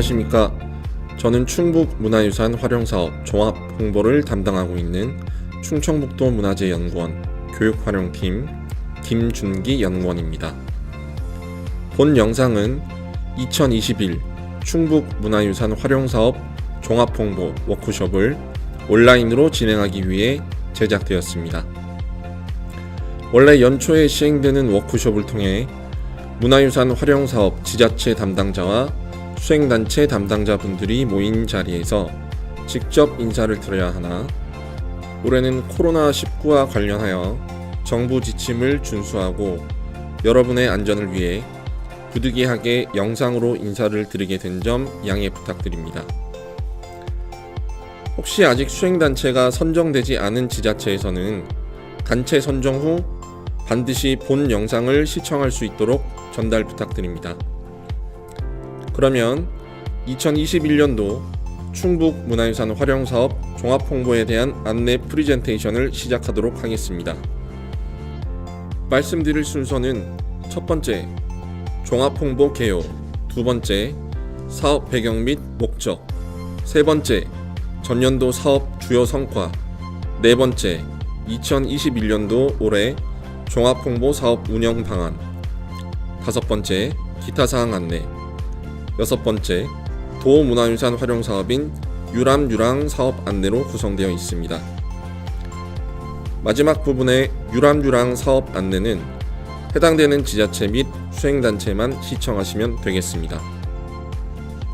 안녕하십니까. 저는 충북문화유산 활용사업 종합 홍보를 담당하고 있는 충청북도 문화재연구원 교육활용팀 김준기 연구원입니다. 본 영상은 2021 충북문화유산 활용사업 종합홍보 워크숍을 온라인으로 진행하기 위해 제작되었습니다. 원래 연초에 시행되는 워크숍을 통해 문화유산 활용사업 지자체 담당자와 수행단체 담당자분들이 모인 자리에서 직접 인사를 드려야 하나, 올해는 코로나19와 관련하여 정부 지침을 준수하고 여러분의 안전을 위해 부득이하게 영상으로 인사를 드리게 된 점 양해 부탁드립니다. 혹시 아직 수행단체가 선정되지 않은 지자체에서는 단체 선정 후 반드시 본 영상을 시청할 수 있도록 전달 부탁드립니다. 그러면 2021년도 충북문화유산 활용사업 종합홍보에 대한 안내 프리젠테이션을 시작하도록 하겠습니다. 말씀드릴 순서는 첫 번째, 종합홍보 개요, 두 번째, 사업 배경 및 목적, 세 번째, 전년도 사업 주요 성과, 네 번째, 2021년도 올해 종합홍보 사업 운영 방안, 다섯 번째, 기타 사항 안내, 여섯 번째, 도문화유산 활용 사업인 유람유랑 사업 안내로 구성되어 있습니다. 마지막 부분의 유람유랑 사업 안내는 해당되는 지자체 및 수행단체만 시청하시면 되겠습니다.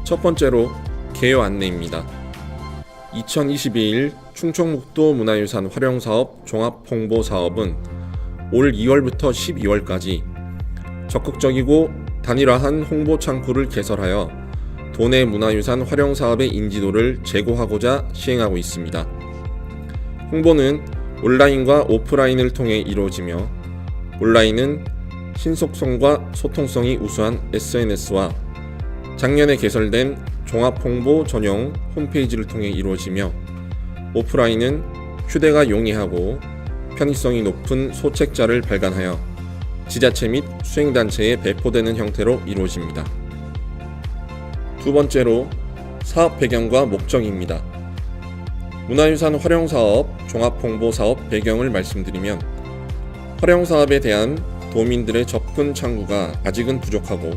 첫 번째로 개요 안내입니다. 2022 충청북도 문화유산 활용사업 종합홍보사업은 올 2월부터 12월까지 적극적이고 단일화한 홍보 창구를 개설하여 도내 문화유산 활용사업의 인지도를 제고하고자 시행하고 있습니다. 홍보는 온라인과 오프라인을 통해 이루어지며, 온라인은 신속성과 소통성이 우수한 SNS와 작년에 개설된 종합홍보 전용 홈페이지를 통해 이루어지며, 오프라인은 휴대가 용이하고 편의성이 높은 소책자를 발간하여 지자체 및 수행단체에 배포되는 형태로 이루어집니다. 두 번째로 사업 배경과 목적입니다. 문화유산 활용사업 종합홍보사업 배경을 말씀드리면, 활용사업에 대한 도민들의 접근 창구가 아직은 부족하고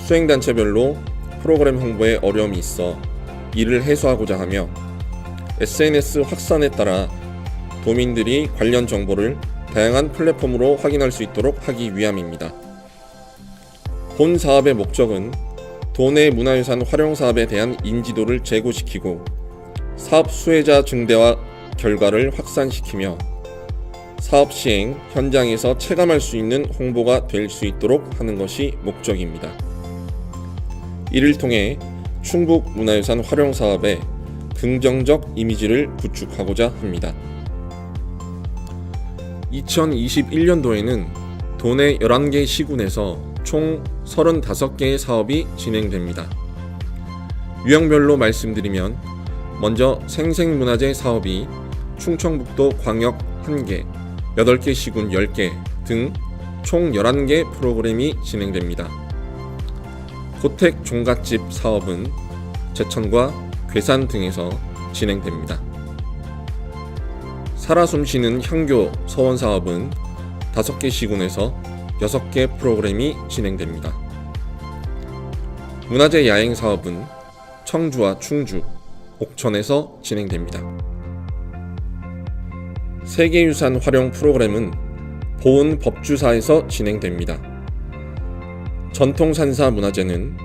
수행단체별로 프로그램 홍보에 어려움이 있어 이를 해소하고자 하며, SNS 확산에 따라 도민들이 관련 정보를 다양한 플랫폼으로 확인할 수 있도록 하기 위함입니다. 본 사업의 목적은 도내 문화유산 활용사업에 대한 인지도를 제고시키고 사업 수혜자 증대와 결과를 확산시키며 사업 시행 현장에서 체감할 수 있는 홍보가 될 수 있도록 하는 것이 목적입니다. 이를 통해 충북 문화유산 활용사업의 긍정적 이미지를 구축하고자 합니다. 2021년도에는 도내 11개 시군에서 총 35개의 사업이 진행됩니다. 유형별로 말씀드리면, 먼저 생생문화재 사업이 충청북도 광역 1개, 8개 시군 10개 등 총 11개 프로그램이 진행됩니다. 고택 종갓집 사업은 제천과 괴산 등에서 진행됩니다. 살아 숨쉬는 향교 서원 사업은 5개 시군에서 6개 프로그램이 진행됩니다. 문화재 야행 사업은 청주와 충주, 옥천에서 진행됩니다. 세계유산 활용 프로그램은 보은 법주사에서 진행됩니다. 전통산사 문화재는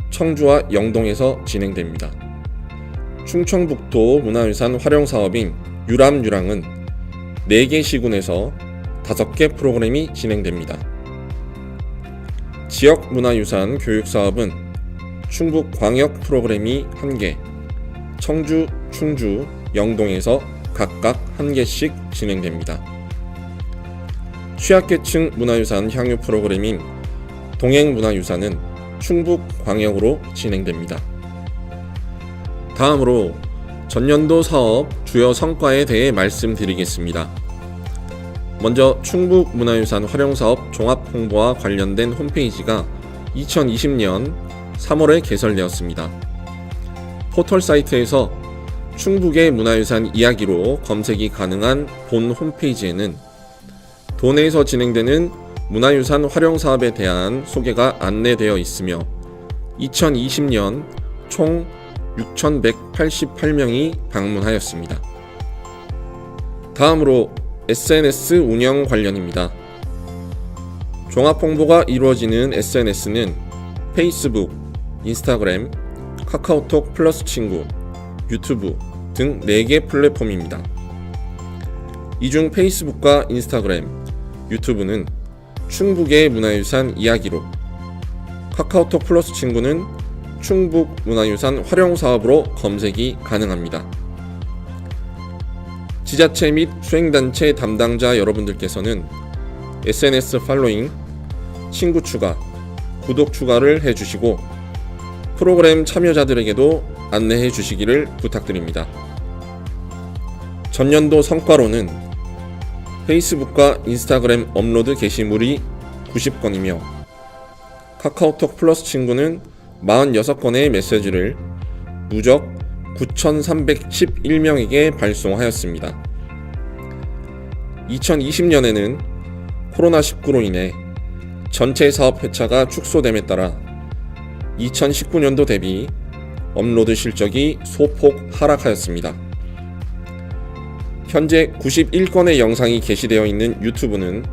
청주와 영동에서 진행됩니다. 충청북도 문화유산 활용 사업인 유람유랑은 4개 시군에서 5개 프로그램이 진행됩니다. 지역문화유산 교육사업은 충북 광역 프로그램이 1개, 청주, 충주, 영동에서 각각 1개씩 진행됩니다. 취약계층 문화유산 향유 프로그램인 동행문화유산은 충북 광역으로 진행됩니다. 다음으로 전년도 사업 주요 성과에 대해 말씀드리겠습니다. 먼저 충북문화유산 활용사업 종합홍보와 관련된 홈페이지가 2020년 3월에 개설되었습니다. 포털 사이트에서 충북의 문화유산 이야기로 검색이 가능한 본 홈페이지에는 도내에서 진행되는 문화유산 활용 사업에 대한 소개가 안내되어 있으며 2020년 총 6,188명이 방문하였습니다. 다음으로 SNS 운영 관련입니다. 종합홍보가 이루어지는 SNS는 페이스북, 인스타그램, 카카오톡 플러스 친구, 유튜브 등 4개 플랫폼입니다. 이 중 페이스북과 인스타그램, 유튜브는 충북의 문화유산 이야기로, 카카오톡 플러스 친구는 충북 문화유산 활용 사업으로 검색이 가능합니다. 지자체 및 수행단체 담당자 여러분들께서는 SNS 팔로잉, 친구 추가, 구독 추가를 해주시고 프로그램 참여자들에게도 안내해 주시기를 부탁드립니다. 전년도 성과로는 페이스북과 인스타그램 업로드 게시물이 90건이며 카카오톡 플러스 친구는 46건의 메시지를 누적 9,311명에게 발송하였습니다. 2020년에는 코로나19로 인해 전체 사업 회차가 축소됨에 따라 2019년도 대비 업로드 실적이 소폭 하락하였습니다. 현재 91건의 영상이 게시되어 있는 유튜브는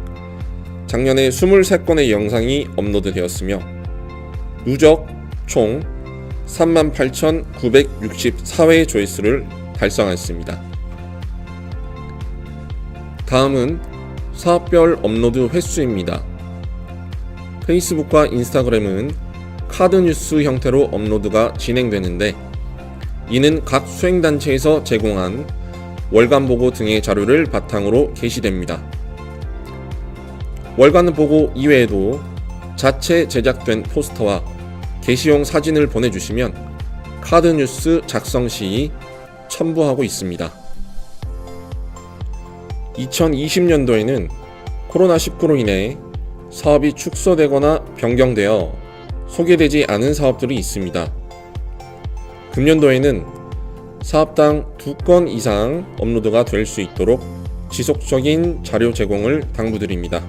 작년에 23건의 영상이 업로드되었으며 누적 총 38,964회의 조회수를 달성하였습니다. 다음은 사업별 업로드 횟수입니다. 페이스북과 인스타그램은 카드 뉴스 형태로 업로드가 진행되는데 이는 각 수행단체에서 제공한 월간 보고 등의 자료를 바탕으로 게시됩니다. 월간 보고 이외에도 자체 제작된 포스터와 게시용 사진을 보내주시면 카드 뉴스 작성 시 첨부하고 있습니다. 2020년도에는 코로나19로 인해 사업이 축소되거나 변경되어 소개되지 않은 사업들이 있습니다. 금년도에는 사업당 2건 이상 업로드가 될 수 있도록 지속적인 자료 제공을 당부드립니다.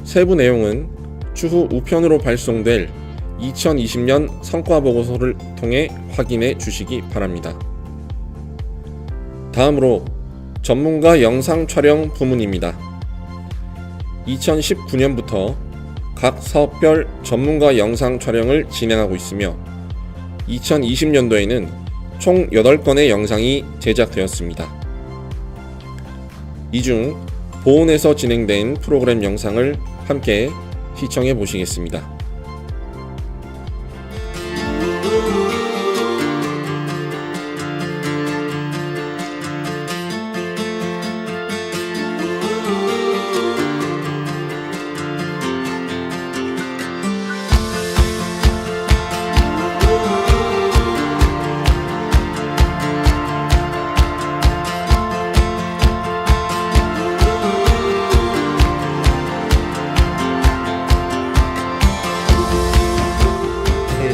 세부 내용은 추후 우편으로 발송될 2020년 성과보고서를 통해 확인해 주시기 바랍니다. 다음으로 전문가 영상 촬영 부문입니다. 2019년부터 각 사업별 전문가 영상 촬영을 진행하고 있으며 2020년도에는 총 8건의 영상이 제작되었습니다. 이 중 보은에서 진행된 프로그램 영상을 함께 시청해 보시겠습니다.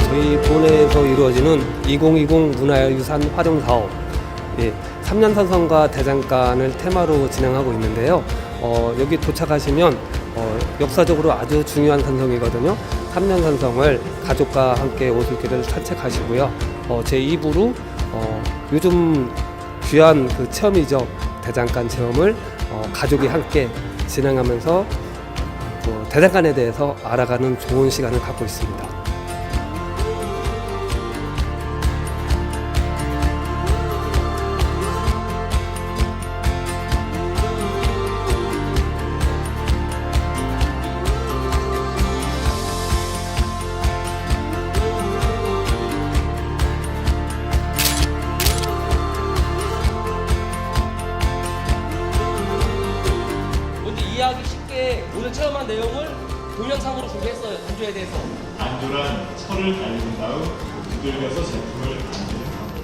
저희 본회에서 이루어지는 2020 문화유산 활용 사업 3년 산성과 대장간을 테마로 진행하고 있는데요. 여기 도착하시면 역사적으로 아주 중요한 산성이거든요. 3년 산성을 가족과 함께 오솔길을 산책하시고요. 제2부로 요즘 귀한 그 체험이죠. 대장간 체험을 가족이 함께 진행하면서 대장간에 대해서 알아가는 좋은 시간을 갖고 있습니다. 이해하기 쉽게 오늘 체험한 내용을 동영상으로 준비했어요. 안주에 대해서. 안주란 철을 달린 다음 두들겨서 제품을 만드는 방법.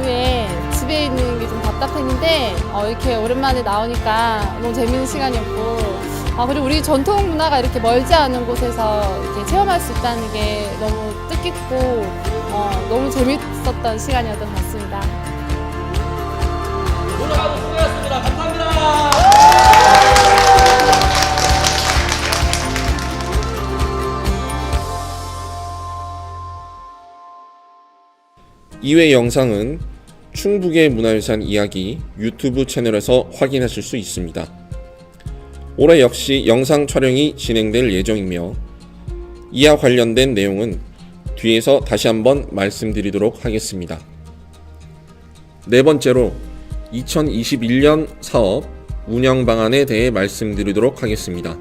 후에 집에 있는 게 좀 답답했는데 이렇게 오랜만에 나오니까 너무 재밌는 시간이었고 그리고 우리 전통 문화가 이렇게 멀지 않은 곳에서 이렇게 체험할 수 있다는 게 너무 뜻깊고 너무 재밌었던 시간이었던 것 같습니다. 오늘 하루 수고하셨습니다. 감사합니다. 이외 영상은 충북의 문화유산 이야기 유튜브 채널에서 확인하실 수 있습니다. 올해 역시 영상 촬영이 진행될 예정이며 이와 관련된 내용은 뒤에서 다시 한번 말씀드리도록 하겠습니다. 네 번째로 2021년 사업 운영 방안에 대해 말씀드리도록 하겠습니다.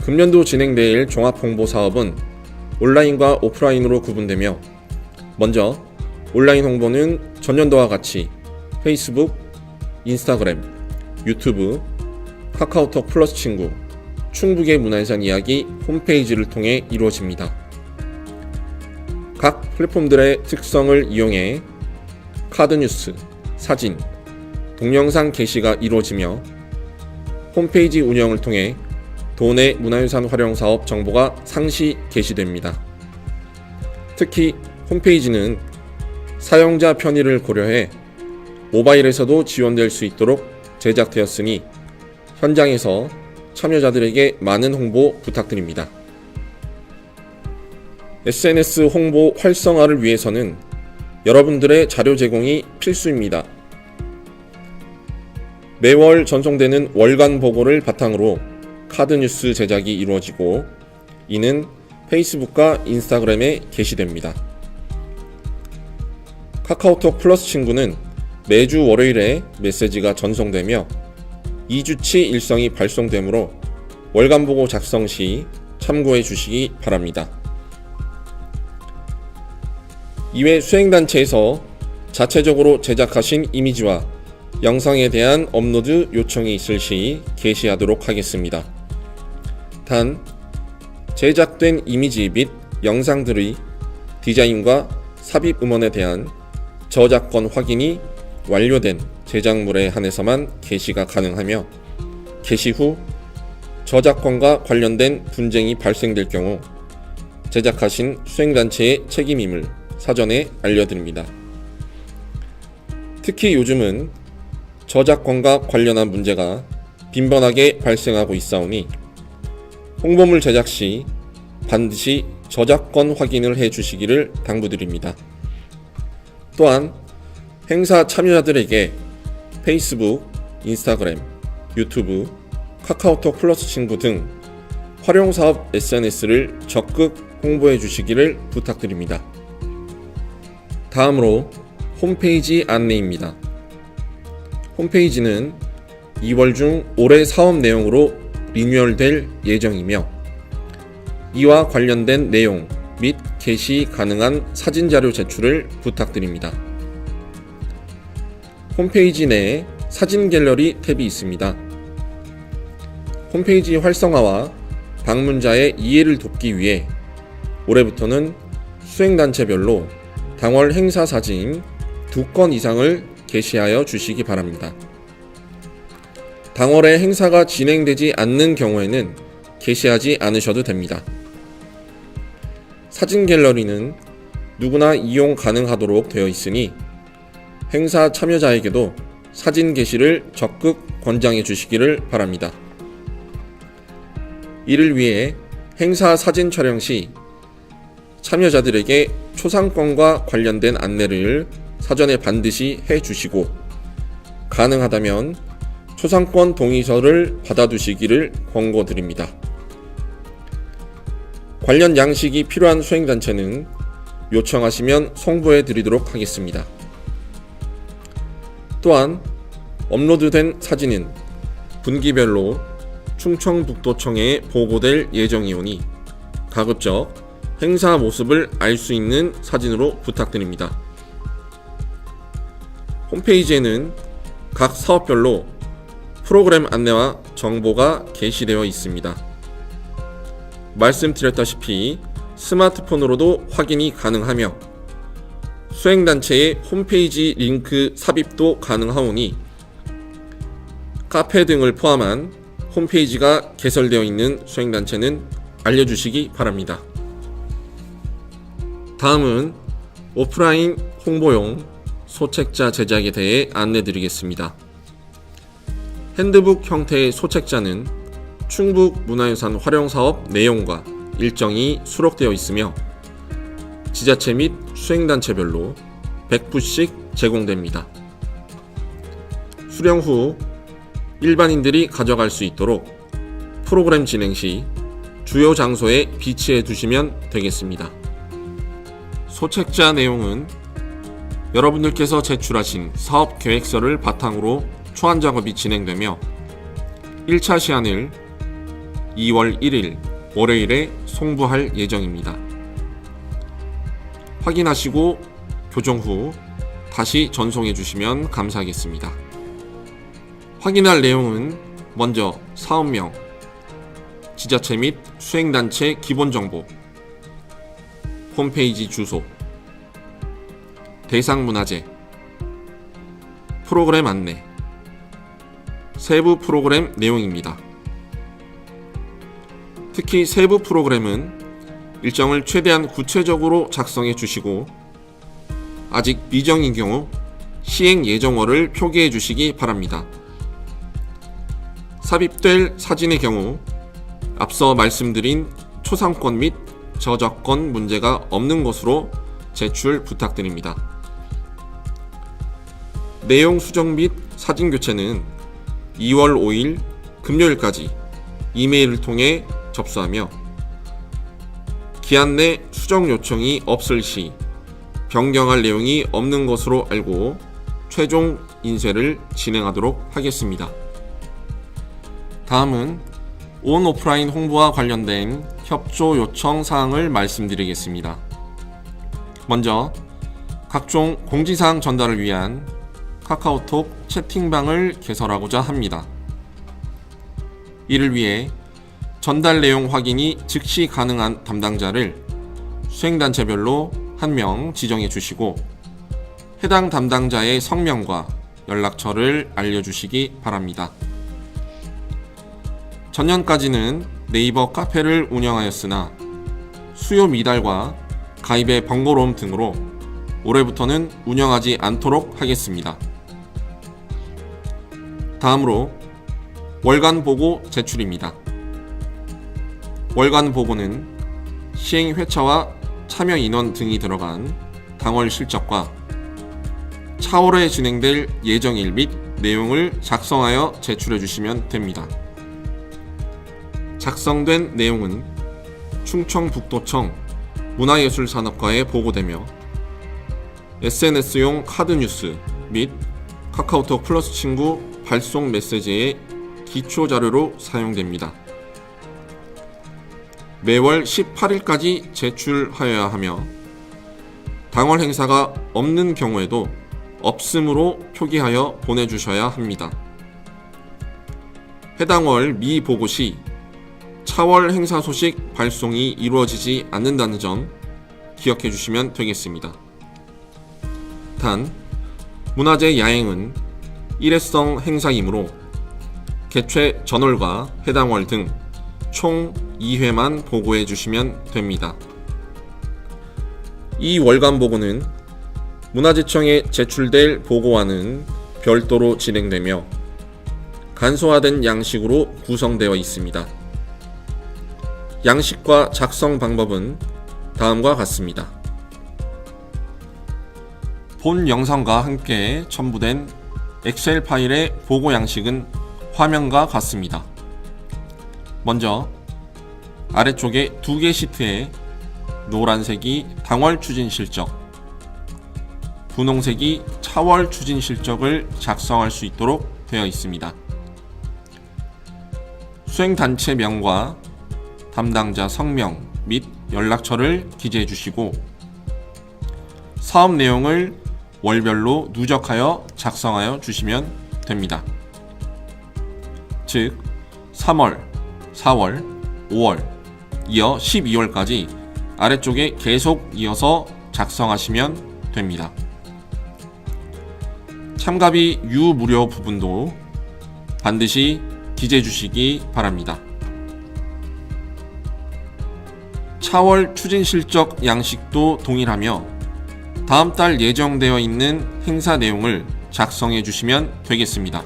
금년도 진행될 종합홍보 사업은 온라인과 오프라인으로 구분되며 먼저 온라인 홍보는 전년도와 같이 페이스북, 인스타그램, 유튜브, 카카오톡 플러스 친구, 충북의 문화유산 이야기 홈페이지를 통해 이루어집니다. 각 플랫폼들의 특성을 이용해 카드뉴스, 사진, 동영상 게시가 이루어지며 홈페이지 운영을 통해 도내 문화유산 활용 사업 정보가 상시 게시됩니다. 특히 홈페이지는 사용자 편의를 고려해 모바일에서도 지원될 수 있도록 제작되었으니 현장에서 참여자들에게 많은 홍보 부탁드립니다. SNS 홍보 활성화를 위해서는 여러분들의 자료 제공이 필수입니다. 매월 전송되는 월간 보고를 바탕으로 카드뉴스 제작이 이루어지고 이는 페이스북과 인스타그램에 게시됩니다. 카카오톡 플러스 친구는 매주 월요일에 메시지가 전송되며 2주치 일성이 발송되므로 월간 보고 작성 시 참고해 주시기 바랍니다. 이외 수행단체에서 자체적으로 제작하신 이미지와 영상에 대한 업로드 요청이 있을 시 게시하도록 하겠습니다. 단, 제작된 이미지 및 영상들의 디자인과 삽입 음원에 대한 저작권 확인이 완료된 제작물에 한해서만 게시가 가능하며 게시 후 저작권과 관련된 분쟁이 발생될 경우 제작하신 수행단체의 책임임을 사전에 알려드립니다. 특히 요즘은 저작권과 관련한 문제가 빈번하게 발생하고 있사오니 홍보물 제작 시 반드시 저작권 확인을 해 주시기를 당부드립니다. 또한 행사 참여자들에게 페이스북, 인스타그램, 유튜브, 카카오톡 플러스 친구 등 활용사업 SNS를 적극 홍보해 주시기를 부탁드립니다. 다음으로 홈페이지 안내입니다. 홈페이지는 2월 중 올해 사업 내용으로 리뉴얼될 예정이며 이와 관련된 내용 및 게시 가능한 사진 자료 제출을 부탁드립니다. 홈페이지 내에 사진 갤러리 탭이 있습니다. 홈페이지 활성화와 방문자의 이해를 돕기 위해 올해부터는 수행단체별로 당월 행사 사진 2건 이상을 게시하여 주시기 바랍니다. 당월에 행사가 진행되지 않는 경우에는 게시하지 않으셔도 됩니다. 사진 갤러리는 누구나 이용 가능하도록 되어 있으니 행사 참여자에게도 사진 게시를 적극 권장해 주시기를 바랍니다. 이를 위해 행사 사진 촬영 시 참여자들에게 초상권과 관련된 안내를 사전에 반드시 해 주시고 가능하다면 초상권 동의서를 받아두시기를 권고드립니다. 관련 양식이 필요한 수행단체는 요청하시면 송부해 드리도록 하겠습니다. 또한 업로드된 사진은 분기별로 충청북도청에 보고될 예정이오니 가급적 행사 모습을 알 수 있는 사진으로 부탁드립니다. 홈페이지에는 각 사업별로 프로그램 안내와 정보가 게시되어 있습니다. 말씀드렸다시피 스마트폰으로도 확인이 가능하며 수행단체의 홈페이지 링크 삽입도 가능하오니 카페 등을 포함한 홈페이지가 개설되어 있는 수행단체는 알려주시기 바랍니다. 다음은 오프라인 홍보용 소책자 제작에 대해 안내드리겠습니다. 핸드북 형태의 소책자는 충북 문화유산 활용사업 내용과 일정이 수록되어 있으며 지자체 및 수행단체별로 100부씩 제공됩니다. 수령 후 일반인들이 가져갈 수 있도록 프로그램 진행 시 주요 장소에 비치해 두시면 되겠습니다. 소책자 내용은 여러분들께서 제출하신 사업 계획서를 바탕으로 초안 작업이 진행되며 1차 시안을 2월 1일 월요일에 송부할 예정입니다. 확인하시고 교정 후 다시 전송해 주시면 감사하겠습니다. 확인할 내용은 먼저 사업명, 지자체 및 수행단체 기본정보, 홈페이지 주소, 대상 문화재, 프로그램 안내, 세부 프로그램 내용입니다. 특히 세부 프로그램은 일정을 최대한 구체적으로 작성해 주시고 아직 미정인 경우 시행 예정월을 표기해 주시기 바랍니다. 삽입될 사진의 경우 앞서 말씀드린 초상권 및 저작권 문제가 없는 것으로 제출 부탁드립니다. 내용 수정 및 사진 교체는 2월 5일 금요일까지 이메일을 통해 접수하며 기한 내 수정 요청이 없을 시 변경할 내용이 없는 것으로 알고 최종 인쇄를 진행하도록 하겠습니다. 다음은 온 오프라인 홍보와 관련된 협조 요청 사항을 말씀드리겠습니다. 먼저 각종 공지사항 전달을 위한 카카오톡 채팅방을 개설하고자 합니다. 이를 위해 전달 내용 확인이 즉시 가능한 담당자를 수행단체별로 1명 지정해 주시고 해당 담당자의 성명과 연락처를 알려주시기 바랍니다. 전년까지는 네이버 카페를 운영하였으나 수요 미달과 가입의 번거로움 등으로 올해부터는 운영하지 않도록 하겠습니다. 다음으로 월간 보고 제출입니다. 월간 보고는 시행 회차와 참여 인원 등이 들어간 당월 실적과 차월에 진행될 예정일 및 내용을 작성하여 제출해 주시면 됩니다. 작성된 내용은 충청북도청 문화예술산업과에 보고되며 SNS용 카드 뉴스 및 카카오톡 플러스 친구 발송 메시지의 기초 자료로 사용됩니다. 매월 18일까지 제출하여야 하며 당월 행사가 없는 경우에도 없음으로 표기하여 보내주셔야 합니다. 해당 월 미보고 시 차월 행사 소식 발송이 이루어지지 않는다는 점 기억해 주시면 되겠습니다. 단, 문화재 야행은 일회성 행사이므로 개최 전월과 해당 월 등 총 2회만 보고해 주시면 됩니다. 이 월간 보고는 문화재청에 제출될 보고와는 별도로 진행되며 간소화된 양식으로 구성되어 있습니다. 양식과 작성 방법은 다음과 같습니다. 본 영상과 함께 첨부된 엑셀 파일의 보고 양식은 화면과 같습니다. 먼저 아래쪽에 2개 시트에 노란색이 당월 추진 실적, 분홍색이 차월 추진 실적을 작성할 수 있도록 되어 있습니다. 수행단체명과 담당자 성명 및 연락처를 기재해 주시고 사업 내용을 월별로 누적하여 작성하여 주시면 됩니다. 즉 3월, 4월, 5월, 이어 12월까지 아래쪽에 계속 이어서 작성하시면 됩니다. 참가비 유무료 부분도 반드시 기재해 주시기 바랍니다. 차월 추진 실적 양식도 동일하며 다음 달 예정되어 있는 행사 내용을 작성해 주시면 되겠습니다.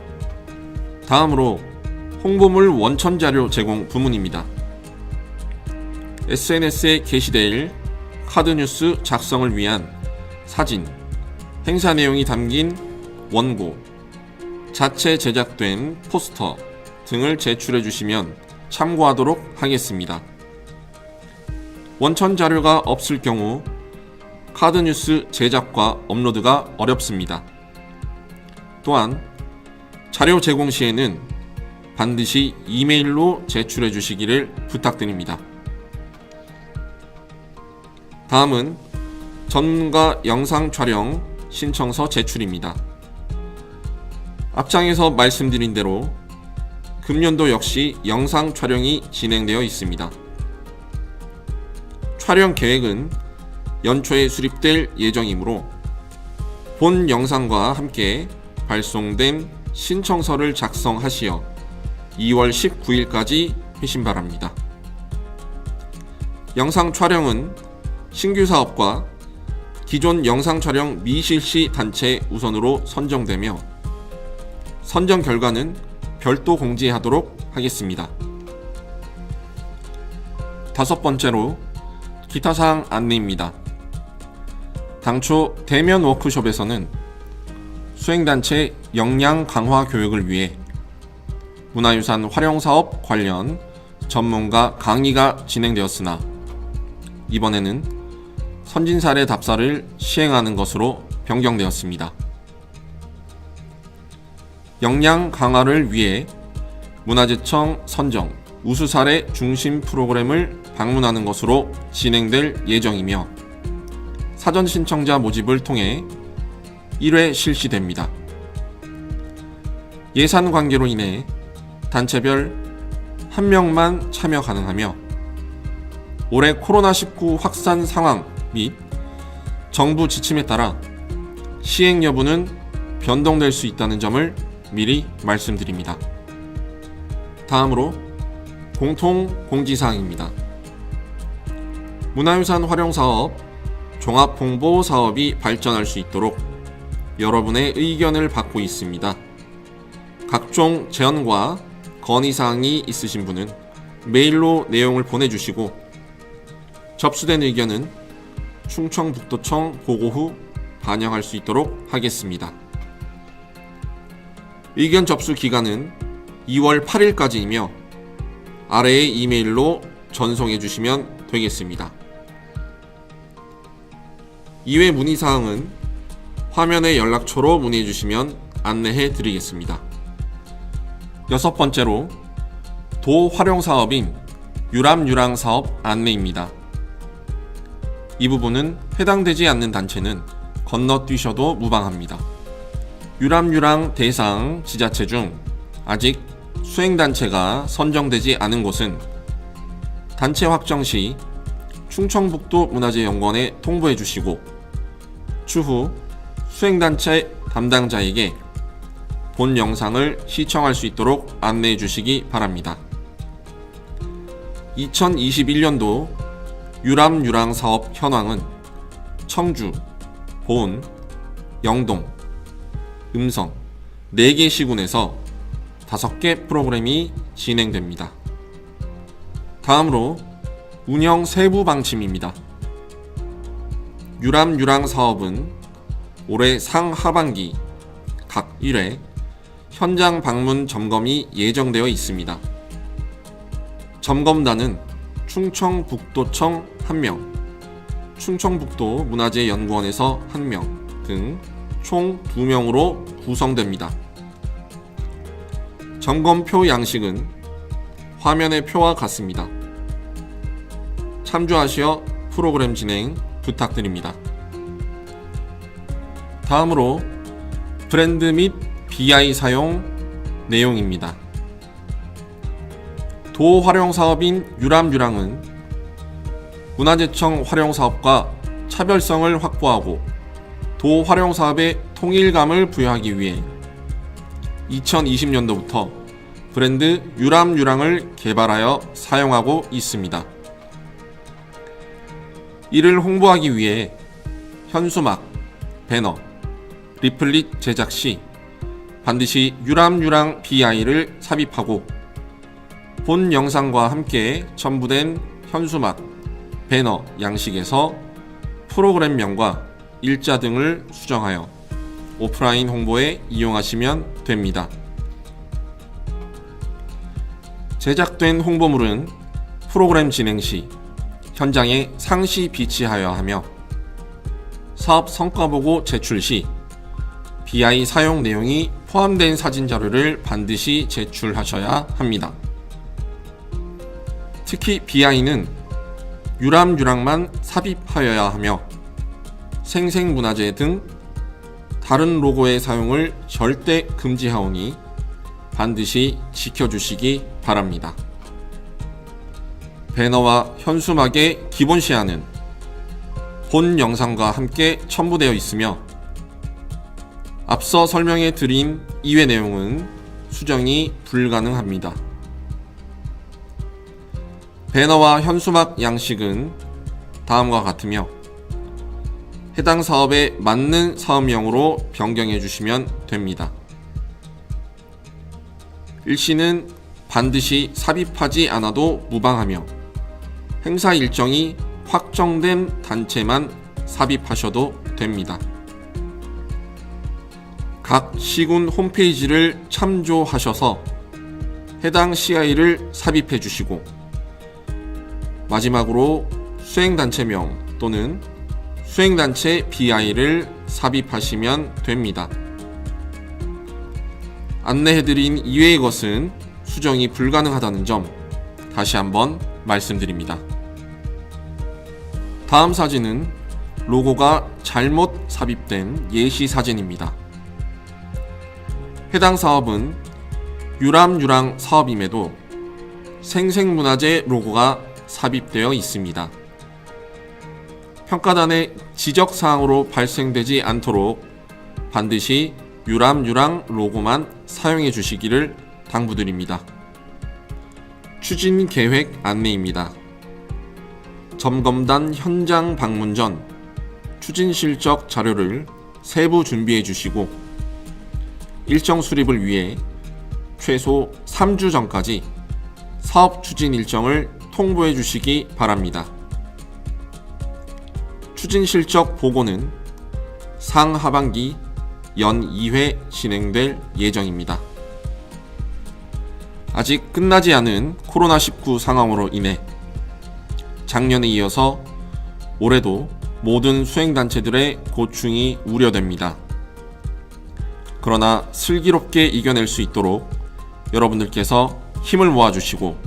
다음으로 홍보물 원천 자료 제공 부문입니다. SNS에 게시될 카드뉴스 작성을 위한 사진, 행사 내용이 담긴 원고, 자체 제작된 포스터 등을 제출해 주시면 참고하도록 하겠습니다. 원천 자료가 없을 경우 카드뉴스 제작과 업로드가 어렵습니다. 또한 자료 제공 시에는 반드시 이메일로 제출해 주시기를 부탁드립니다. 다음은 전문가 영상 촬영 신청서 제출입니다. 앞장에서 말씀드린 대로 금년도 역시 영상 촬영이 진행되어 있습니다. 촬영 계획은 연초에 수립될 예정이므로 본 영상과 함께 발송된 신청서를 작성하시어 2월 19일까지 회신 바랍니다. 영상 촬영은 신규 사업과 기존 영상 촬영 미실시 단체 우선으로 선정되며 선정 결과는 별도 공지하도록 하겠습니다. 다섯 번째로 기타 사항 안내입니다. 당초 대면 워크숍에서는 수행단체 역량 강화 교육을 위해 문화유산 활용사업 관련 전문가 강의가 진행되었으나 이번에는 선진사례 답사를 시행하는 것으로 변경되었습니다. 역량 강화를 위해 문화재청 선정 우수사례 중심 프로그램을 방문하는 것으로 진행될 예정이며 사전 신청자 모집을 통해 1회 실시됩니다. 예산 관계로 인해 단체별 1명만 참여 가능하며 올해 코로나19 확산 상황 및 정부 지침에 따라 시행 여부는 변동될 수 있다는 점을 미리 말씀드립니다. 다음으로 공통 공지사항입니다. 문화유산 활용사업, 종합홍보사업이 발전할 수 있도록 여러분의 의견을 받고 있습니다. 각종 제언과 건의사항이 있으신 분은 메일로 내용을 보내주시고 접수된 의견은 충청북도청 보고 후 반영할 수 있도록 하겠습니다. 의견 접수 기간은 2월 8일까지이며 아래의 이메일로 전송해 주시면 되겠습니다. 이외 문의사항은 화면의 연락처로 문의해 주시면 안내해 드리겠습니다. 여섯 번째로 도활용사업인 유람유랑사업 안내입니다. 이 부분은 해당되지 않는 단체는 건너뛰셔도 무방합니다. 유람유랑 대상 지자체 중 아직 수행단체가 선정되지 않은 곳은 단체 확정 시 충청북도 문화재연구원에 통보해 주시고 추후 수행단체 담당자에게 본 영상을 시청할 수 있도록 안내해 주시기 바랍니다. 2021년도 유람유랑 사업 현황은 청주, 보은, 영동, 음성 4개 시군에서 5개 프로그램이 진행됩니다. 다음으로 운영 세부 방침입니다. 유람유랑 사업은 올해 상하반기 각 1회 현장 방문 점검이 예정되어 있습니다. 점검단은 충청북도청 1명, 충청북도 문화재연구원에서 1명 등 총 2명으로 구성됩니다. 점검표 양식은 화면의 표와 같습니다. 참조하시어 프로그램 진행 부탁드립니다. 다음으로 브랜드 및 BI 사용 내용입니다. 도활용사업인 유람유랑은 문화재청 활용사업과 차별성을 확보하고 도 활용 사업에 통일감을 부여하기 위해 2020년도부터 브랜드 유람유랑을 개발하여 사용하고 있습니다. 이를 홍보하기 위해 현수막, 배너, 리플릿 제작 시 반드시 유람유랑 BI를 삽입하고 본 영상과 함께 첨부된 현수막, 배너 양식에서 프로그램명과 일자 등을 수정하여 오프라인 홍보에 이용하시면 됩니다. 제작된 홍보물은 프로그램 진행 시 현장에 상시 비치하여야 하며 사업 성과 보고 제출 시 BI 사용 내용이 포함된 사진 자료를 반드시 제출하셔야 합니다. 특히 BI는 유람유랑만 삽입하여야 하며 생생문화재 등 다른 로고의 사용을 절대 금지하오니 반드시 지켜주시기 바랍니다. 배너와 현수막의 기본 시야는 본 영상과 함께 첨부되어 있으며 앞서 설명해 드린 이외 내용은 수정이 불가능합니다. 배너와 현수막 양식은 다음과 같으며 해당 사업에 맞는 사업명으로 변경해 주시면 됩니다. 일시는 반드시 삽입하지 않아도 무방하며 행사 일정이 확정된 단체만 삽입하셔도 됩니다. 각 시군 홈페이지를 참조하셔서 해당 CI를 삽입해 주시고 마지막으로 수행단체명 또는 수행단체 BI를 삽입하시면 됩니다. 안내해드린 이외의 것은 수정이 불가능하다는 점 다시 한번 말씀드립니다. 다음 사진은 로고가 잘못 삽입된 예시 사진입니다. 해당 사업은 유람유랑 사업임에도 생생문화재 로고가 삽입되어 있습니다. 평가단의 지적사항으로 발생되지 않도록 반드시 유람유랑 로고만 사용해 주시기를 당부드립니다. 추진 계획 안내입니다. 점검단 현장 방문 전 추진 실적 자료를 세부 준비해 주시고 일정 수립을 위해 최소 3주 전까지 사업 추진 일정을 통보해 주시기 바랍니다. 추진 실적 보고는 상하반기 연 2회 진행될 예정입니다. 아직 끝나지 않은 코로나19 상황으로 인해 작년에 이어서 올해도 모든 수행단체들의 고충이 우려됩니다. 그러나 슬기롭게 이겨낼 수 있도록 여러분들께서 힘을 모아주시고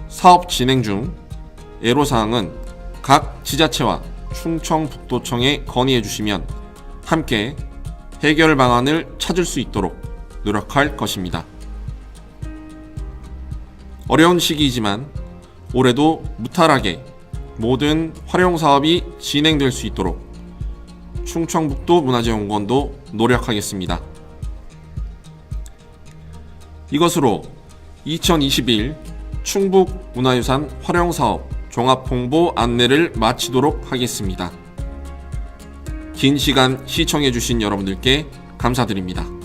사업 진행 중 애로사항은 각 지자체와 충청북도청에 건의해 주시면 함께 해결 방안을 찾을 수 있도록 노력할 것입니다. 어려운 시기이지만 올해도 무탈하게 모든 활용 사업이 진행될 수 있도록 충청북도 문화재연구원도 노력하겠습니다. 이것으로 2021 충북 문화유산 활용사업 종합홍보 안내를 마치도록 하겠습니다. 긴 시간 시청해주신 여러분들께 감사드립니다.